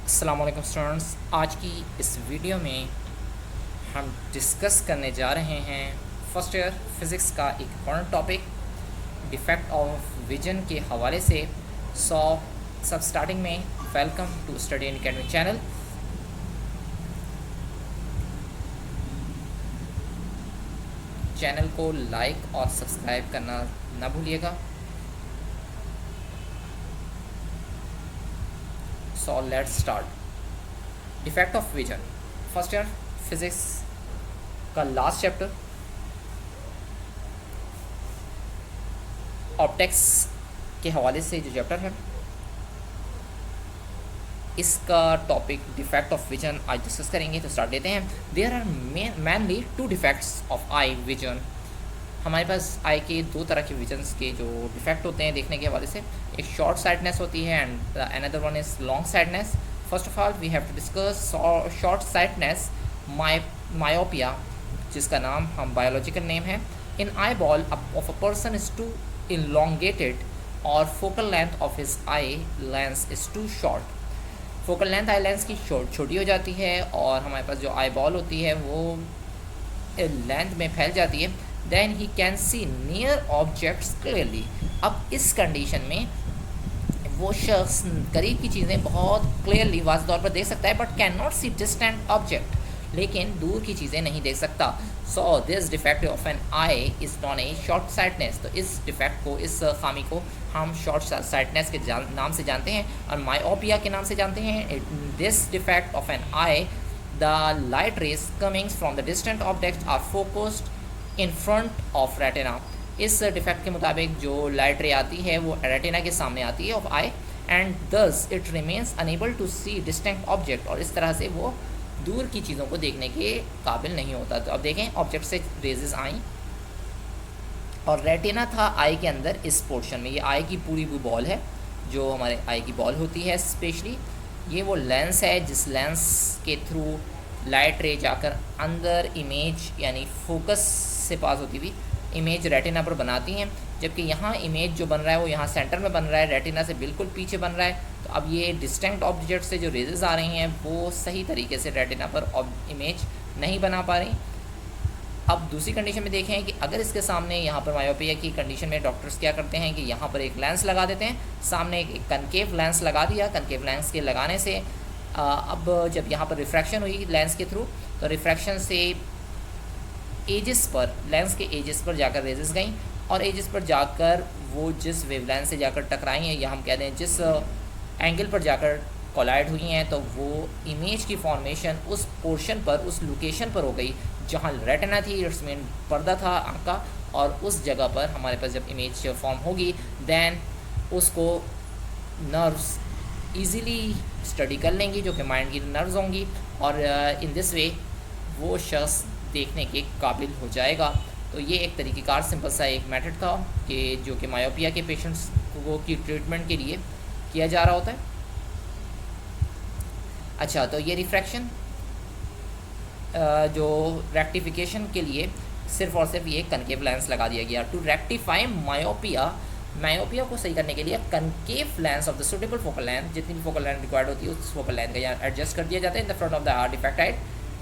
अस्सलाम वालेकुम स्टूडेंट्स। आज की इस वीडियो में हम डिस्कस करने जा रहे हैं फर्स्ट ईयर फिज़िक्स का एक important topic defect of vision के हवाले से। सब स्टार्टिंग में welcome to study in academy channel. Channel को लाइक और सब्सक्राइब करना ना भूलिएगा। So let's start. Defect of vision, first year physics का लास्ट चैप्टर ऑप्टिक्स के हवाले से जो चैप्टर है इसका टॉपिक डिफेक्ट ऑफ विजन आज डिस्कस करेंगे। तो स्टार्ट लेते हैं। There are mainly two defects of eye vision. हमारे पास आई के दो तरह के विजन्स के जो डिफेक्ट होते हैं देखने के हवाले से, एक शॉर्ट साइटनेस होती है and another one is long sightness. First of all we have to discuss short sightness myopia, जिसका नाम हम बायोलॉजिकल नेम है। In eye ball of a person is too elongated और focal length of his eye lens is too short. Focal length eye lens की छोटी हो जाती है और हमारे पास जो आई बॉल होती है वो लेंथ में फैल जाती है। Then he can see near objects clearly. अब इस कंडीशन में वो शख्स करीब की चीज़ें बहुत क्लियरली वाज़ तौर पर देख सकता है, but can not see distant object, लेकिन दूर की चीज़ें नहीं देख सकता। So this defect of an eye is known as short sightedness. तो इस डिफेक्ट को, इस खामी को हम शॉर्ट साइटनेस के नाम से जानते हैं और मायोपिया के नाम से जानते हैं। This defect of an eye, the light rays comings from the distant objects are focused in front of retina. इस डिफेक्ट के मुताबिक जो लाइट रे आती है वो रेटिना के सामने आती है of eye, and thus it remains unable to see distinct object, और इस तरह से वो दूर की चीज़ों को देखने के काबिल नहीं होता। तो अब देखें, ऑब्जेक्ट से रेजेस आई और रेटिना था आई के अंदर इस पोर्शन में। ये आई की पूरी वो बॉल है जो हमारे आई की बॉल होती है स्पेशली। ये वो लेंस है जिस लेंस के थ्रू लाइट रे जाकर अंदर इमेज यानी फोकस से पास होती हुई इमेज रेटिना पर बनाती हैं। जबकि यहाँ इमेज जो बन रहा है वो यहाँ सेंटर में बन रहा है, रेटिना से बिल्कुल पीछे बन रहा है। तो अब ये डिस्टिंक्ट ऑब्जेक्ट से जो रेजेस आ रही हैं वो सही तरीके से रेटिना पर इमेज नहीं बना पा रही। अब दूसरी कंडीशन में देखें कि अगर इसके सामने यहाँ पर मायोपिया की कंडीशन में डॉक्टर्स क्या करते हैं कि यहाँ पर एक लेंस लगा देते हैं, सामने एक कनकेव लेंस लगा दिया। कनकेव लेंस के लगाने से अब जब यहाँ पर रिफ्रैक्शन हुई लेंस के थ्रू, तो रिफ्रैक्शन से एजेस पर, लेंस के एजेस पर जाकर रेजेस गई और एजेस पर जाकर वो जिस वेवलेंथ से जाकर टकराई हैं या हम कह दें जिस एंगल पर जाकर कोलाइड हुई हैं, तो वो इमेज की फॉर्मेशन उस पोर्शन पर, उस लोकेशन पर हो गई जहाँ रेटिना थी, इट्स मीन पर्दा था आँख का, और उस जगह पर हमारे पास जब इमेज फॉर्म होगी देन उसको नर्व्स ईज़िली स्टडी कर लेंगी जो कि माइंड की नर्व्स होंगी, और इन दिस वे वो शख्स देखने के काबिल हो जाएगा। तो ये एक तरीक़ेकार सिंपल सा एक मेथड था कि जो कि मायोपिया के पेशेंट्स को की ट्रीटमेंट के लिए किया जा रहा होता है। अच्छा, तो ये रिफ्रैक्शन जो रेक्टिफिकेशन के लिए सिर्फ और सिर्फ ये कनकेव लेंस लगा दिया गया। टू रेक्टिफाई मायोपिया को सही करने के लिए concave lens of the suitable focal length, जितनी भी फोकल लेंथ रिक्वायर्ड होती है उस फोकल लेंथ का यहाँ एडजस्ट कर दिया जाता है in the front of the defected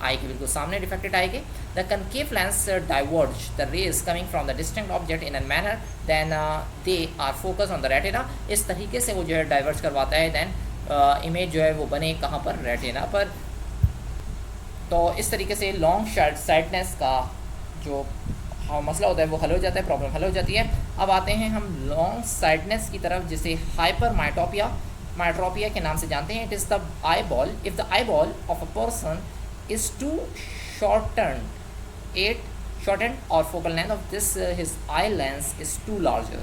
eye के बिल्कुल सामने डिफेक्टेड आई के। The concave lens diverge the rays coming from the distinct object in a manner then they are focus on the retina. इस तरीके से वो जो है डाइवर्ज करवाता है, देन इमेज जो है वो बने कहाँ पर, रेटिना पर। तो इस तरीके से लॉन्ग साइटनेस का जो मसला होता है वो हल हो जाता है, प्रॉब्लम हल हो जाती है। अब आते हैं हम लॉन्ग साइटनेस की तरफ, जिसे हाइपर मायोट्रोपिया के नाम से जानते हैं। It is the eye ball, if the I ball of a person is too shortened or focal length of this his eye lens is too larger।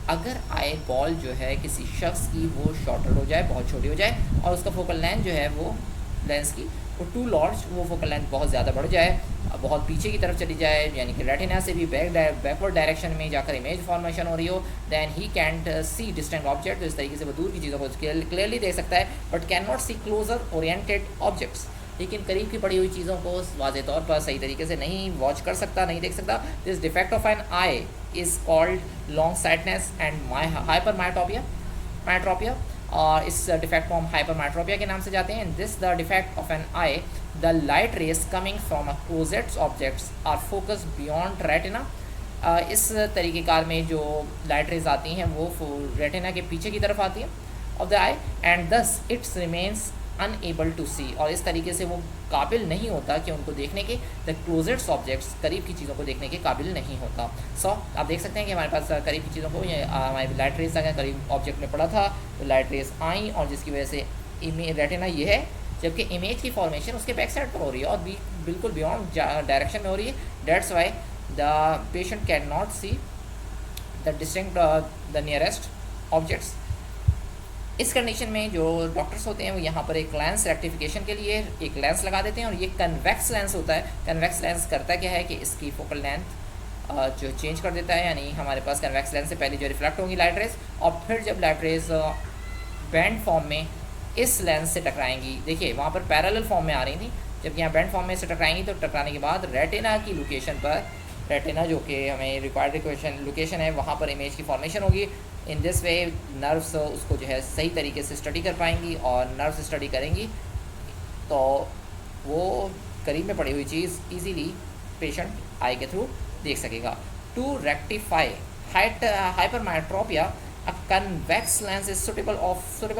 अगर आई बॉल जो है किसी शख्स की वो शॉर्टर हो जाए, बहुत छोटी हो जाए, और उसका फोकल लेंथ जो है वो लेंस की वो टू लार्ज, वो फोकल लेंथ बहुत ज़्यादा बढ़ जाए, बहुत पीछे की तरफ चली जाए, यानी कि रेटिना से भी बैकवर्ड डायरेक्शन में जाकर इमेज फॉर्मेशन हो रही हो, then he can't see distant object. तो इस तरीके से वो दूर की चीज़ों को क्लियरली देख सकता है but can not see closer oriented objects, लेकिन करीब की पड़ी हुई चीज़ों को वाज़े तौर पर सही तरीके से नहीं वॉच कर सकता, नहीं देख सकता। This defect of an eye is called long sightness and hyper myotropia. और इस डिफेक्ट को हम हाइपरमेट्रोपिया के नाम से जाते हैं। This the defect of an eye, the light rays coming from opposite objects are focus beyond retina. इस तरीक़ेकार में जो लाइट रेज आती हैं वो रेटिना के पीछे की तरफ आती है ऑफ द आई, एंड दस इट्स रिमेन्स अनएबल टू सी, और इस तरीके से वो काबिल नहीं होता कि उनको देखने के, द क्लोजेस्ट ऑब्जेक्ट्स, करीब की चीज़ों को देखने के काबिल नहीं होता। आप देख सकते हैं कि हमारे पास करीब की चीज़ों को, ये हमारी लाइट रेज अगर करीब ऑब्जेक्ट में पड़ा था तो लाइट रेज आई, और जिसकी वजह से रेटिना ये है, जबकि इमेज की फॉर्मेशन उसके बैक साइड पर हो रही है और बिल्कुल बियॉन्ड डायरेक्शन में हो रही है। That's why the patient can not see the distinct the nearest objects. इस कंडीशन में जो डॉक्टर्स होते हैं वो यहाँ पर एक लेंस रेक्टिफिकेशन के लिए एक लेंस लगा देते हैं, और ये कन्वेक्स लेंस होता है। कन्वेक्स लेंस करता क्या है कि इसकी फोकल लेंथ जो चेंज कर देता है, यानी हमारे पास कन्वेक्स लेंस से पहले जो रिफ्लेक्ट होंगी लाइट रेज, और फिर जब लाइट रेज बैंड फॉर्म में इस लेंस से टकराएंगी, देखिए वहाँ पर पैरेलल फॉर्म में आ रही थी, जब यहाँ बैंड फॉर्म में से टकराएंगी तो टकराने के बाद रेटिना की लोकेशन पर, रेटिना जो कि हमें रिक्वायर्ड लोकेशन है, वहाँ पर इमेज की फॉर्मेशन होगी। इन दिस वे नर्व्स उसको जो है सही तरीके से स्टडी कर पाएंगी, और नर्व्स स्टडी करेंगी तो वो करीब में पड़ी हुई चीज़ इजीली पेशेंट आई के थ्रू देख सकेगा। To rectify hypermetropia, a convex lens is suitable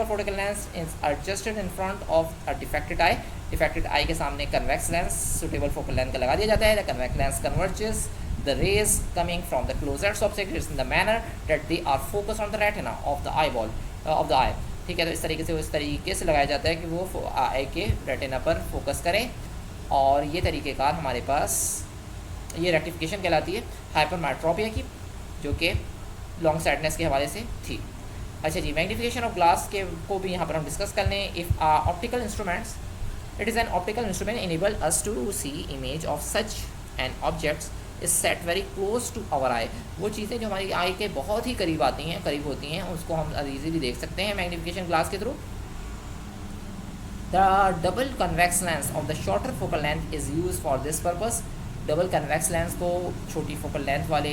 focal lens is adjusted in front of a defected eye. Defected eye के सामने convex lens suitable focal length का लगा दिया जाता है. The convex lens converges the rays coming from the closest objects in the manner that they are focused on the retina of the eyeball of the eye. ठीक है, तो इस तरीके से वो इस तरीके से लगाया जाता है कि वो आई के रेटिना पर फोकस करें, और ये तरीक़ेकार हमारे पास ये रेक्टिफिकेशन कहलाती है हाइपरमेट्रोपिया की, जो कि लॉन्ग साइडनेस के हवाले से थी। अच्छा जी, मैग्नीफिकेशन ऑफ ग्लास के को भी यहाँ पर हम डिस्कस कर लें। If optical instruments, it is an optical instrument enable us to see image of such an objects is set very close to our eye. वो चीज़ें जो हमारी आई के बहुत ही करीब आती हैं, करीब होती हैं, उसको हम ईजीली देख सकते हैं मैग्नीफिकेशन ग्लास के through. The double convex lens of the shorter focal length is use for this purpose. Double convex lens को, छोटी फोकल लेंथ वाले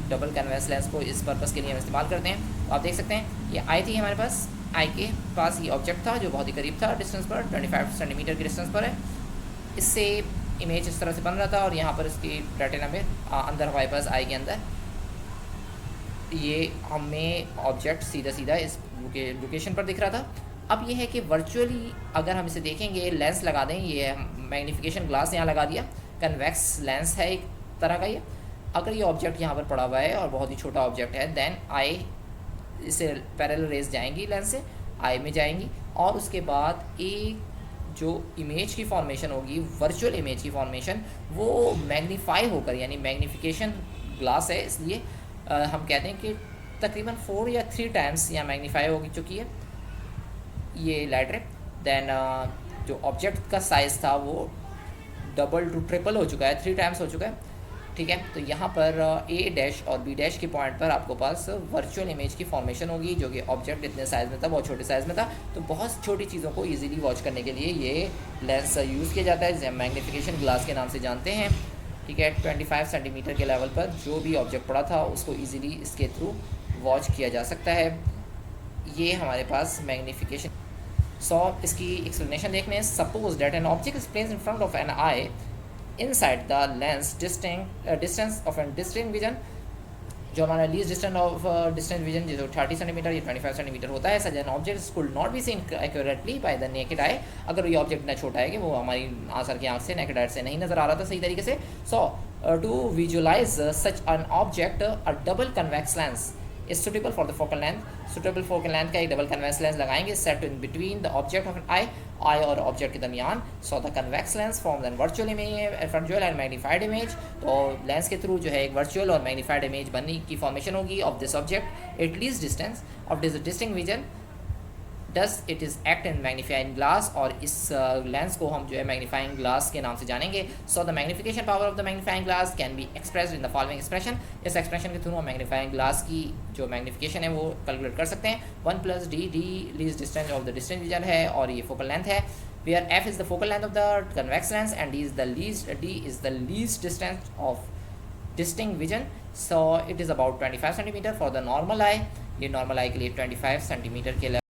डबल कन्वेक्स लेंस को इस पर्पस के लिए हम इस्तेमाल करते हैं। तो आप देख सकते हैं ये आई थी हमारे पास, आई के पास ये ऑब्जेक्ट था जो बहुत ही करीब था डिस्टेंस पर, 25 सेंटीमीटर की डिस्टेंस पर है। इससे इमेज इस तरह से बन रहा था, और यहाँ पर इसकी रेटिना में अंदर हमारे पास आई के अंदर ये हमें ऑब्जेक्ट सीधा सीधा इस लोकेशन पर दिख रहा था। अब ये है कि वर्चुअली अगर हम इसे देखेंगे, लेंस लगा दें, ये मैग्नीफिकेशन ग्लास यहाँ लगा दिया, कन्वेक्स लेंस है एक तरह का ये। अगर ये ऑब्जेक्ट यहाँ पर पड़ा हुआ है और बहुत ही छोटा ऑब्जेक्ट है, देन आई इसे पैरेलल रेज जाएंगी, लेंस से आई में जाएंगी, और उसके बाद एक जो इमेज की फॉर्मेशन होगी, वर्चुअल इमेज की फॉर्मेशन, वो मैग्नीफाई होकर, यानी मैग्नीफिकेशन ग्लास है इसलिए हम कहते हैं कि तकरीबन 4 या 3 टाइम्स यहाँ मैग्नीफाई हो चुकी है ये लाइट रे। देन जो ऑब्जेक्ट का साइज़ था वो डबल टू ट्रिपल हो चुका है, 3 टाइम्स हो चुका है। ठीक है, तो यहाँ पर ए डैश और बी डैश के पॉइंट पर आपको पास वर्चुअल इमेज की फॉर्मेशन होगी, जो कि ऑब्जेक्ट इतने साइज़ में था, बहुत छोटे साइज़ में था। तो बहुत छोटी चीज़ों को इजीली वॉच करने के लिए ये लेंस यूज़ किया जाता है, जिसे हम मैग्नीफिकेशन ग्लास के नाम से जानते हैं। ठीक है, 25 सेंटीमीटर के लेवल पर जो भी ऑब्जेक्ट पड़ा था उसको ईजिली इसके थ्रू वॉच किया जा सकता है। ये हमारे पास मैग्नीफिकेशन। इसकी एक्सप्लेनेशन देखने, suppose that an object is placed in front of an eye inside the lens distance of an distant vision, जो हमारा least distance of distance vision जो 30 सेंटीमीटर या 25 सेंटीमीटर होता है, सच an object could not be seen accurately by the naked eye. अगर ये object इतना छोटा है कि वो हमारी आंसर की आंख से, नेकेड आई से नहीं नज़र आ रहा था सही तरीके से। To visualise such an object a double convex lens is suitable for the focal length. Suitable focal length का एक डबल कन्वेक्स लेंस लगाएंगे, set in between the object of an eye और ऑब्जेक्ट के दरमियान। So the convex lens forms an virtual image, virtual and magnified image। तो lens के through जो है एक वर्चुअल और मैग्नीफाइड इमेज बनने की फॉर्मेशन होगी of this object at least distance of this distinct vision. Does it is act in magnifying glass, और इस लेंस को हम जो है मैग्नीफाइंग ग्लास के नाम से जानेंगे। So the magnification power of the magnifying glass can be expressed in the following expression. इस एक्सप्रेशन के थ्रू हम मैग्नीफाइंग ग्लास की जो मैग्नीफिकेशन है वो कैलकुलेट कर सकते हैं। 1 + d, d least distance of the distant vision है, और ये फोकल लेंथ है, where f is the focal length of the convex lens and d is the least distance of distinct vision. So it is about 25 centimetre for the normal eye. ये normal आई के लिए 25 centimetre के